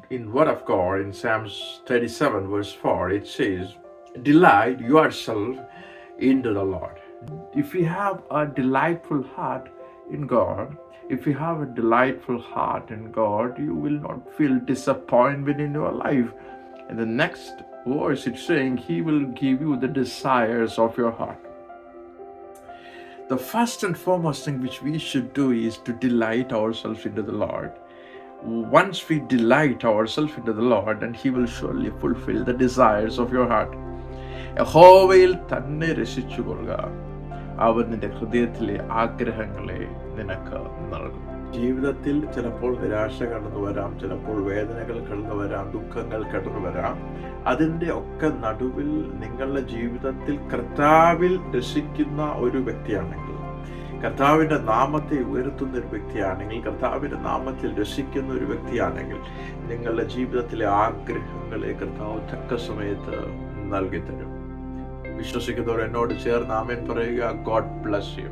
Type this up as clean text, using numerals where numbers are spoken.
in Word of God, in Psalms 37 verse 4, it says, delight yourself into the Lord. If you have a delightful heart in God, if you have a delightful heart in God, you will not feel disappointment in your life. And the next verse it's saying, He will give you the desires of your heart. The first and foremost thing which we should do is to delight ourselves into the Lord. Once we delight ourselves into the Lord, and He will surely fulfill the desires of your heart. യഹോവയിൽ തന്നെ രസിച്ചുകൊള്ളുക, അവൻ നിന്റെ ഹൃദയത്തിലെ ആഗ്രഹങ്ങളെ നിനക്ക് നൽകും. ജീവിതത്തിൽ ചിലപ്പോൾ നിരാശ കടന്നു വരാം, ചിലപ്പോൾ വേദനകൾ കടന്നു വരാം, ദുഃഖങ്ങൾ കടന്നു വരാം. അതിൻ്റെ ഒക്കെ നടുവിൽ നിങ്ങളുടെ ജീവിതത്തിൽ കർത്താവിൽ രസിക്കുന്ന ഒരു വ്യക്തിയാണെങ്കിൽ, കർത്താവിൻ്റെ നാമത്തെ ഉയർത്തുന്ന ഒരു വ്യക്തിയാണെങ്കിൽ, കർത്താവിൻ്റെ നാമത്തിൽ രസിക്കുന്ന ഒരു വ്യക്തിയാണെങ്കിൽ, നിങ്ങളുടെ ജീവിതത്തിലെ ആഗ്രഹങ്ങളെ കർത്താവ് തക്ക സമയത്ത് നൽകി തരും. വിശ്വസിക്കുന്നവർ എന്നോട് ചേർന്ന് ആമേൻ പറയുക. God bless you.